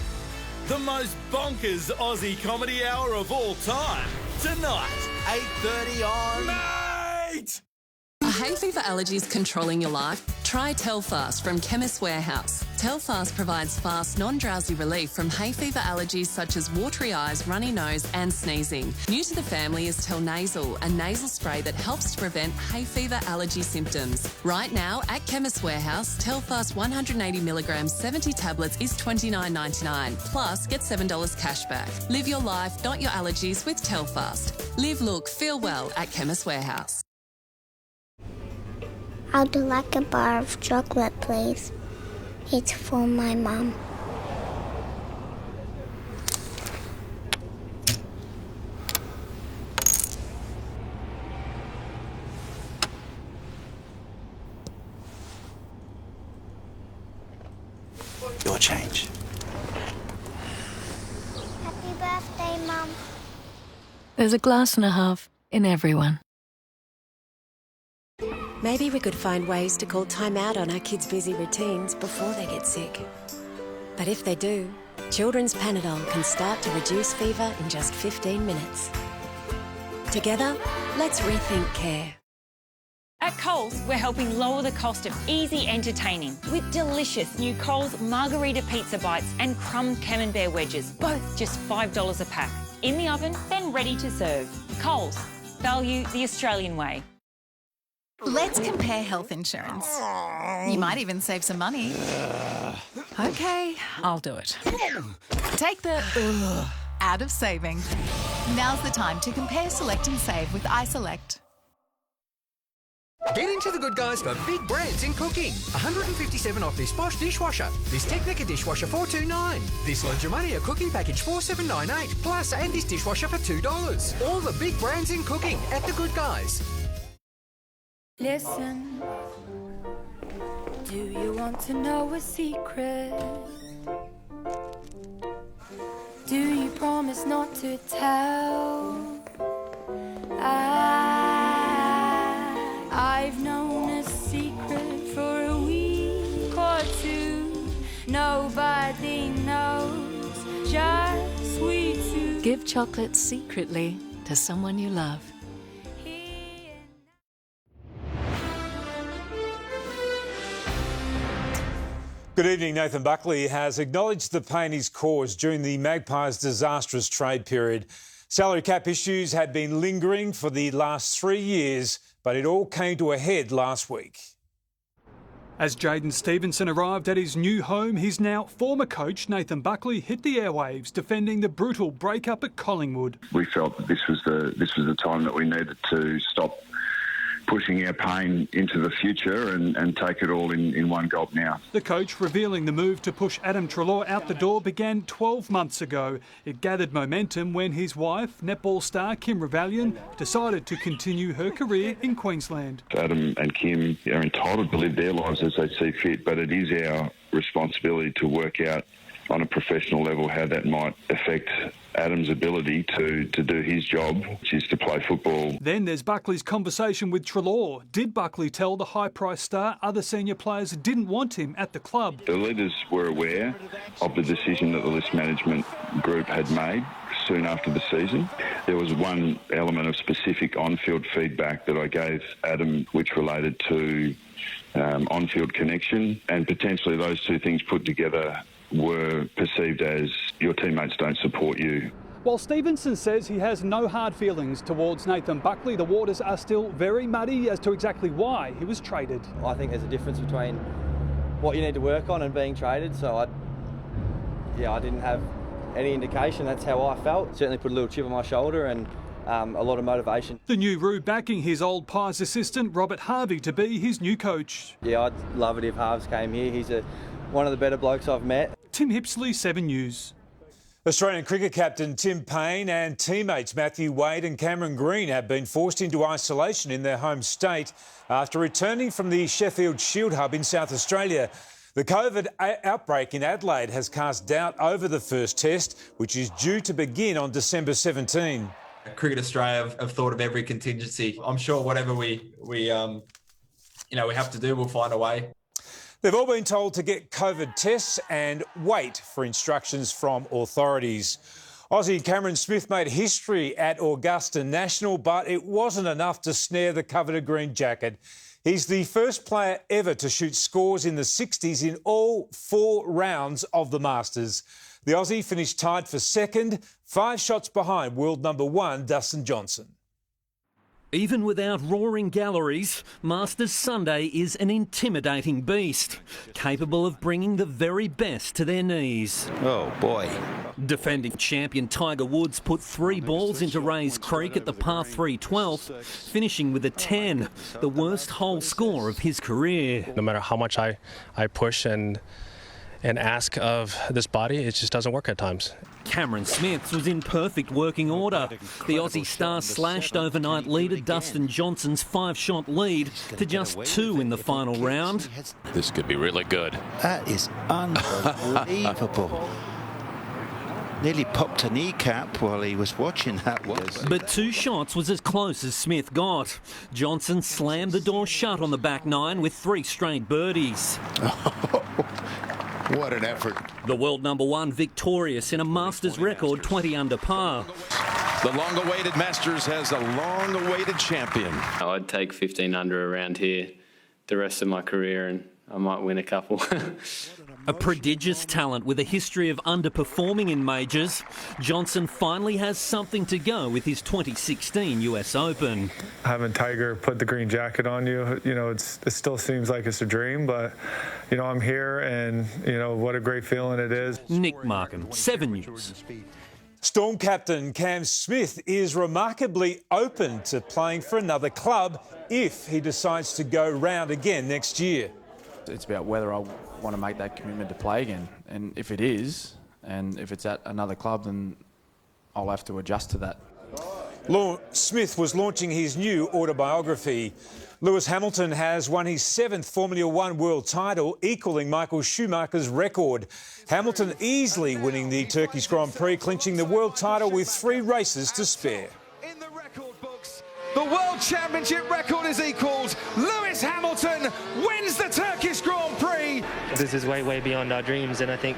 The most bonkers Aussie comedy hour of all time. Tonight, 8:30 on... Mate! Are hay fever allergies controlling your life? Try Telfast from Chemist Warehouse. Telfast provides fast, non-drowsy relief from hay fever allergies such as watery eyes, runny nose and sneezing. New to the family is Telnasal, a nasal spray that helps to prevent hay fever allergy symptoms. Right now at Chemist Warehouse, Telfast 180mg 70 tablets is $29.99. Plus, get $7 cash back. Live your life, not your allergies with Telfast. Live, look, feel well at Chemist Warehouse. I'd like a bar of chocolate, please. It's for my mom. Your change. Happy birthday, Mum. There's a glass and a half in everyone. Maybe we could find ways to call time out on our kids' busy routines before they get sick. But if they do, Children's Panadol can start to reduce fever in just 15 minutes. Together, let's rethink care. At Coles, we're helping lower the cost of easy entertaining with delicious new Coles Margarita Pizza Bites and Crumb Camembert Wedges, both just $5 a pack. In the oven, then ready to serve. Coles, value the Australian way. Let's compare health insurance. You might even save some money. Okay, I'll do it. Take the out of saving. Now's the time to compare, select and save with iSelect. Get into the good guys for big brands in cooking. $157 off this Bosch dishwasher. This Technica dishwasher $429. This Longimania cooking package $4,798. Plus, and this dishwasher for $2. All the big brands in cooking at the good guys. Listen, do you want to know a secret? Do you promise not to tell? I've known a secret for a week or two. Nobody knows, just we two. Give chocolate secretly to someone you love. Good evening. Nathan Buckley has acknowledged the pain he's caused during the Magpies' disastrous trade period. Salary cap issues had been lingering for the last 3 years, but it all came to a head last week. As Jayden Stevenson arrived at his new home, his now former coach Nathan Buckley hit the airwaves defending the brutal breakup at Collingwood. We felt that this was the time that we needed to stop pushing our pain into the future and take it all in one gulp now. The coach revealing the move to push Adam Treloar out the door began 12 months ago. It gathered momentum when his wife, netball star Kim Revallion, decided to continue her career in Queensland. Adam and Kim are entitled to live their lives as they see fit, but it is our responsibility to work out on a professional level how that might affect Adam's ability to do his job, which is to play football. Then there's Buckley's conversation with Treloar. Did Buckley tell the high-priced star other senior players didn't want him at the club? The leaders were aware of the decision that the list management group had made soon after the season. There was one element of specific on-field feedback that I gave Adam, which related to on-field connection, and potentially those two things put together were perceived as your teammates don't support you. While Stevenson says he has no hard feelings towards Nathan Buckley, the waters are still very muddy as to exactly why he was traded. I think there's a difference between what you need to work on and being traded, so I didn't have any indication. That's how I felt. Certainly put a little chip on my shoulder and a lot of motivation. The new Roo backing his old Pies assistant Robert Harvey to be his new coach. Yeah, I'd love it if Harves came here. He's one of the better blokes I've met. Tim Hipsley, 7 News. Australian cricket captain Tim Payne and teammates Matthew Wade and Cameron Green have been forced into isolation in their home state after returning from the Sheffield Shield Hub in South Australia. The COVID outbreak in Adelaide has cast doubt over the first test, which is due to begin on December 17. Cricket Australia have thought of every contingency. I'm sure whatever we have to do, we'll find a way. They've all been told to get COVID tests and wait for instructions from authorities. Aussie Cameron Smith made history at Augusta National, but it wasn't enough to snare the coveted green jacket. He's the first player ever to shoot scores in the 60s in all 4 rounds of the Masters. The Aussie finished tied for second, 5 shots behind world number 1 Dustin Johnson. Even without roaring galleries, Masters Sunday is an intimidating beast, capable of bringing the very best to their knees. Oh, boy. Defending champion Tiger Woods put 3 balls into Rays Creek at the par 3 12th, finishing with a 10, the worst hole score of his career. No matter how much I push and ask of this body, it just doesn't work at times. Cameron Smith's was in perfect working order. The Aussie star slashed overnight leader Dustin Johnson's 5-shot lead to just 2 in the final round. This could be really good. That is unbelievable. Nearly popped a kneecap while he was watching that one. But 2 shots was as close as Smith got. Johnson slammed the door shut on the back 9 with 3 straight birdies. What an effort. The world #1 victorious in a Masters record 20 under par. The long-awaited Masters has a long-awaited champion. I'd take 15 under around here the rest of my career and I might win a couple. A prodigious talent with a history of underperforming in majors, Johnson finally has something to go with his 2016 US Open. Having Tiger put the green jacket on you, it still seems like it's a dream, but, I'm here and, what a great feeling it is. Nick Markham, 7 News. Storm captain Cam Smith is remarkably open to playing for another club if he decides to go round again next year. It's about whether I want to make that commitment to play again, and if it is, and if it's at another club, then I'll have to adjust to that. Smith was launching his new autobiography. Lewis Hamilton has won his 7th Formula 1 world title, equalling Michael Schumacher's record. Hamilton easily winning the Turkish Grand Prix, clinching the world title with 3 races to spare. The World Championship record is equalled. Lewis Hamilton wins the Turkish Grand Prix. This is way, way beyond our dreams, and I think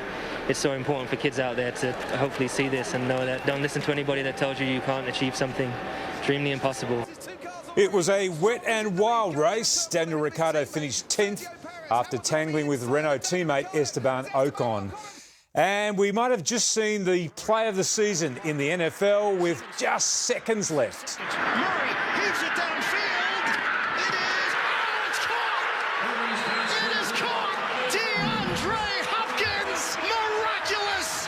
it's so important for kids out there to hopefully see this and know that don't listen to anybody that tells you can't achieve something. Dream the impossible. It was a wet and wild race. Daniel Ricciardo finished 10th after tangling with Renault teammate Esteban Ocon. And we might have just seen the play of the season in the NFL with just seconds left. Murray heaves it downfield. It is. Oh, it's caught! It is caught! DeAndre Hopkins! Miraculous!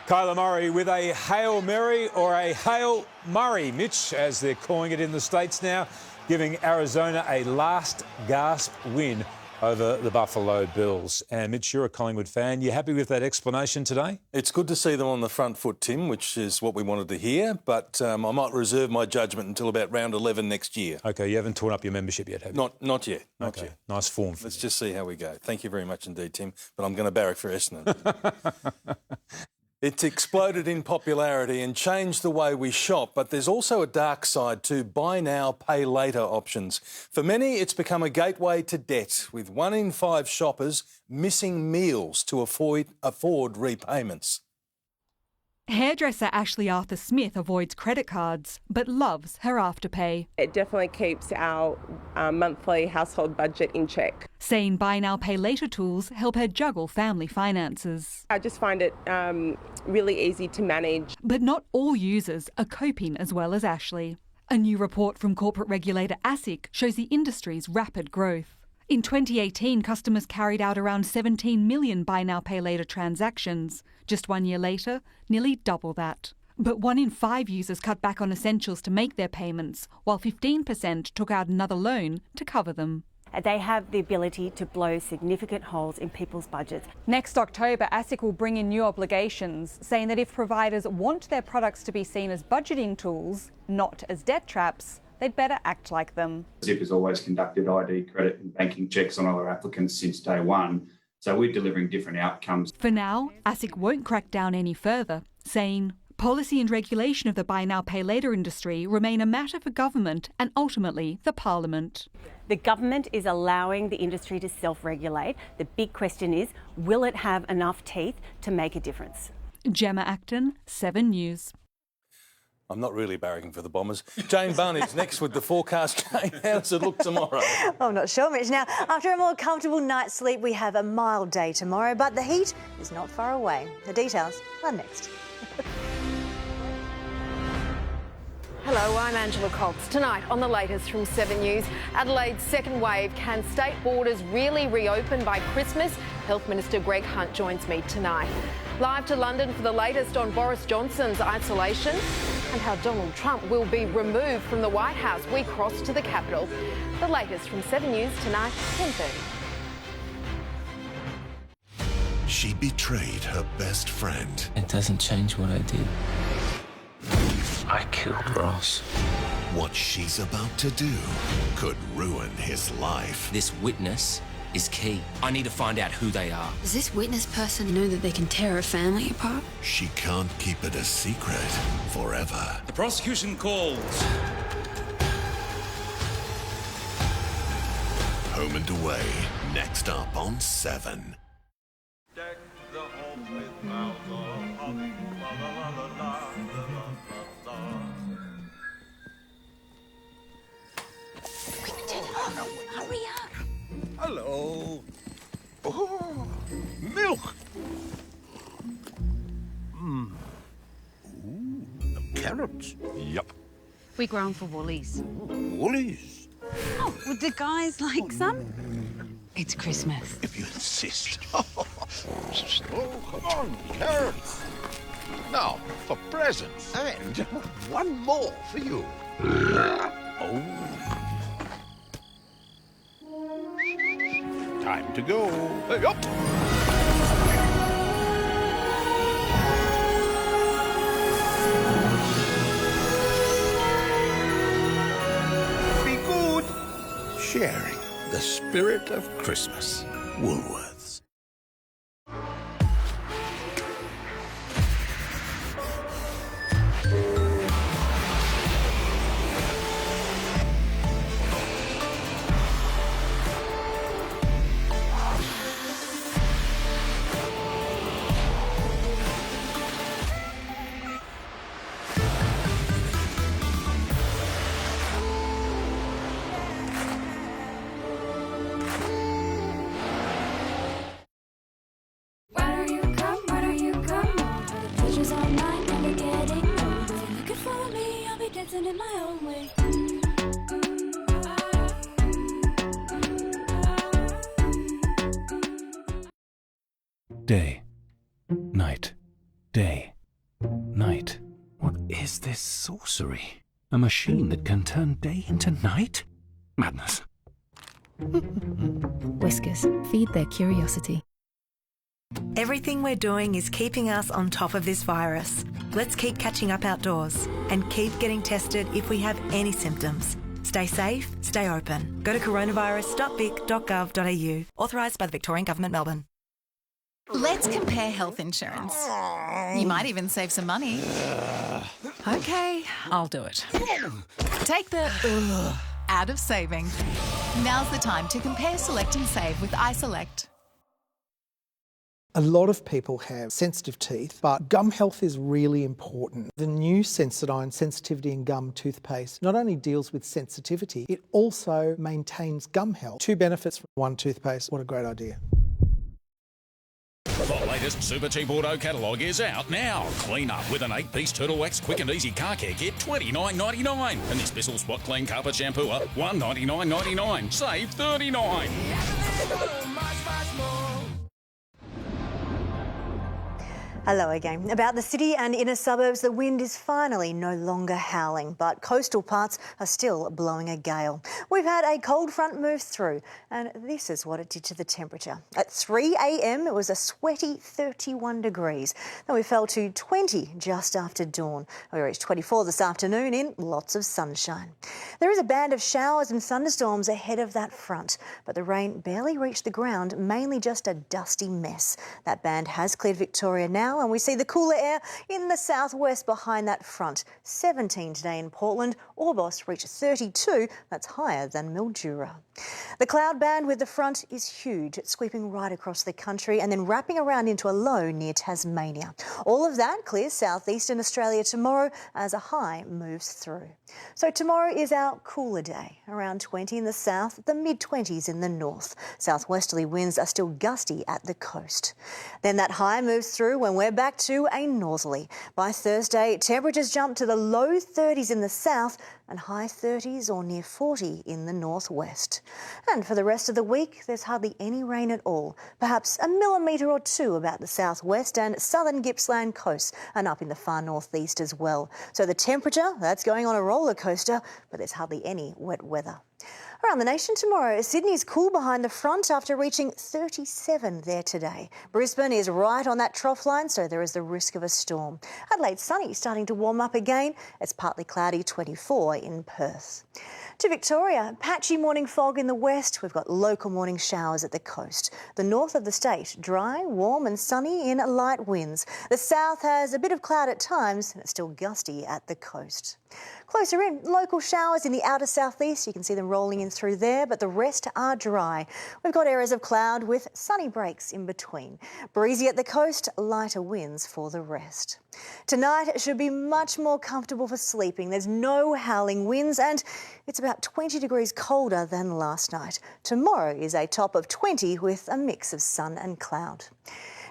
Kyler Murray with a Hail Mary or a Hail Murray, Mitch, as they're calling it in the States now, giving Arizona a last gasp win over the Buffalo Bills. And Mitch, you're a Collingwood fan. You happy with that explanation today? It's good to see them on the front foot, Tim, which is what we wanted to hear, but I might reserve my judgment until about round 11 next year. OK, you haven't torn up your membership yet, have you? Not yet. Not OK, yet. nice form. Let's just see how we go. Thank you very much indeed, Tim, but I'm going to barrack for Essendon. It's exploded in popularity and changed the way we shop, but there's also a dark side to buy now, pay later options. For many, it's become a gateway to debt, with 1 in 5 shoppers missing meals to afford repayments. Hairdresser Ashley Arthur-Smith avoids credit cards but loves her Afterpay. It definitely keeps our monthly household budget in check. Saying buy now, pay later tools help her juggle family finances. I just find it really easy to manage. But not all users are coping as well as Ashley. A new report from corporate regulator ASIC shows the industry's rapid growth. In 2018, customers carried out around 17 million buy now, pay later transactions. Just 1 year later, nearly double that. But 1 in 5 users cut back on essentials to make their payments, while 15% took out another loan to cover them. They have the ability to blow significant holes in people's budgets. Next October, ASIC will bring in new obligations, saying that if providers want their products to be seen as budgeting tools, not as debt traps, they'd better act like them. Zip has always conducted ID, credit and banking checks on all our applicants since day one, so we're delivering different outcomes. For now, ASIC won't crack down any further, saying policy and regulation of the buy now, pay later industry remain a matter for government and ultimately the Parliament. The government is allowing the industry to self-regulate. The big question is, will it have enough teeth to make a difference? Gemma Acton, 7 News. I'm not really barracking for the Bombers. Jane Bunn is next with the forecast. Jane, how does it look tomorrow? I'm not sure, Mitch. Now, after a more comfortable night's sleep, we have a mild day tomorrow, but the heat is not far away. The details are next. Hello, I'm Angela Cox. Tonight on the latest from 7 News, Adelaide's second wave. Can state borders really reopen by Christmas? Health Minister Greg Hunt joins me tonight. Live to London for the latest on Boris Johnson's isolation and how Donald Trump will be removed from the White House. We cross to the Capitol. The latest from 7 News tonight, 10:30. She betrayed her best friend. It doesn't change what I did. I killed Ross. What she's about to do could ruin his life. This witness is key. I need to find out who they are. Does this witness person know that they can tear a family apart? She can't keep it a secret forever. The prosecution calls. Home and Away, next up on 7. Hurry up! Hello. Oh, milk. Ooh, carrots. Yup. We grown for Woolies. Woolies. Oh, would the guys like some? It's Christmas. If you insist. Oh, come on, carrots. Now, for presents. And one more for you. Oh. Time to go. Hey, up. Be good. Sharing the spirit of Christmas. Woolworths. In my own way. Day, night, day, night. What is this sorcery? A machine that can turn day into night? Madness. Whiskers, feed their curiosity. Everything we're doing is keeping us on top of this virus. Let's keep catching up outdoors and keep getting tested if we have any symptoms. Stay safe, stay open. Go to coronavirus.vic.gov.au. Authorised by the Victorian Government, Melbourne. Let's compare health insurance. You might even save some money. Okay, I'll do it. Take the out of saving. Now's the time to compare, select and save with iSelect. A lot of people have sensitive teeth, but gum health is really important. The new Sensodyne Sensitivity and Gum toothpaste not only deals with sensitivity, it also maintains gum health. 2 benefits from 1 toothpaste. What a great idea. The latest super cheap auto catalogue is out now. Clean up with an 8-piece Turtle Wax quick and easy car care kit, $29.99. And this Bissell Spot Clean Carpet Shampooer, $199.99. Save $39. Hello again. About the city and inner suburbs, the wind is finally no longer howling, but coastal parts are still blowing a gale. We've had a cold front move through, and this is what it did to the temperature. At 3 a.m, it was a sweaty 31 degrees. Then we fell to 20 just after dawn. We reached 24 this afternoon in lots of sunshine. There is a band of showers and thunderstorms ahead of that front, but the rain barely reached the ground, mainly just a dusty mess. That band has cleared Victoria now, and we see the cooler air in the southwest behind that front. 17 today in Portland. Orbost reached 32. That's higher than Mildura. The cloud band with the front is huge. It's sweeping right across the country and then wrapping around into a low near Tasmania. All of that clears southeastern Australia tomorrow as a high moves through. So tomorrow is our cooler day. Around 20 in the south, the mid-20s in the north. Southwesterly winds are still gusty at the coast. Then that high moves through when we're back to a northerly. By Thursday, temperatures jump to the low 30s in the south and high 30s or near 40 in the northwest. And for the rest of the week, there's hardly any rain at all. Perhaps a millimetre or 2 about the southwest and southern Gippsland coast and up in the far northeast as well. So the temperature, that's going on a roller coaster, but there's hardly any wet weather. Around the nation tomorrow, Sydney's cool behind the front after reaching 37 there today. Brisbane is right on that trough line, so there is the risk of a storm. Adelaide sunny, starting to warm up again. It's partly cloudy, 24 in Perth. To Victoria, patchy morning fog in the west. We've got local morning showers at the coast. The north of the state, dry, warm and sunny in light winds. The south has a bit of cloud at times and it's still gusty at the coast. Closer in, local showers in the outer southeast. You can see them rolling in through there, but the rest are dry. We've got areas of cloud with sunny breaks in between. Breezy at the coast, lighter winds for the rest. Tonight it should be much more comfortable for sleeping. There's no howling winds and it's about 20 degrees colder than last night. Tomorrow is a top of 20 with a mix of sun and cloud.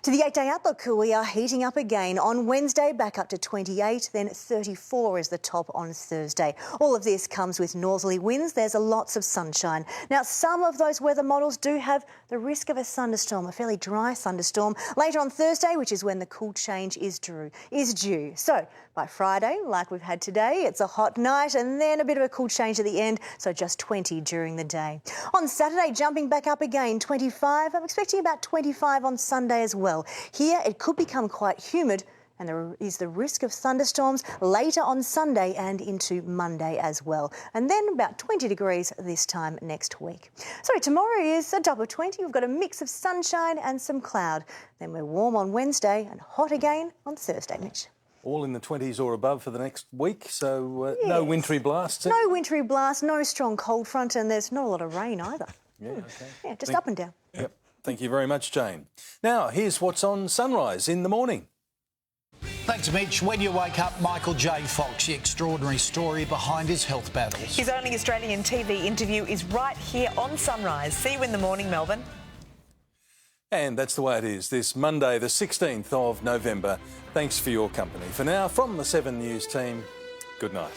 To the 8-day outlook, we are heating up again. On Wednesday, back up to 28, then 34 is the top on Thursday. All of this comes with northerly winds. There's lots of sunshine. Now, some of those weather models do have the risk of a thunderstorm, a fairly dry thunderstorm, later on Thursday, which is when the cool change is due. So, by Friday, like we've had today, it's a hot night and then a bit of a cool change at the end, so just 20 during the day. On Saturday, jumping back up again, 25. I'm expecting about 25 on Sunday as well. Here, it could become quite humid and there is the risk of thunderstorms later on Sunday and into Monday as well. And then about 20 degrees this time next week. So tomorrow is a top of 20. We've got a mix of sunshine and some cloud. Then we're warm on Wednesday and hot again on Thursday, Mitch. All in the 20s or above for the next week, so no wintry blasts? No wintry blast, no strong cold front, and there's not a lot of rain either. Yeah, okay. Yeah, just up and down. Yep. Thank you very much, Jane. Now, here's what's on Sunrise in the morning. Thanks, Mitch. When you wake up, Michael J. Fox, the extraordinary story behind his health battles. His only Australian TV interview is right here on Sunrise. See you in the morning, Melbourne. And that's the way it is this Monday, the 16th of November. Thanks for your company. For now, from the 7 News team, good night.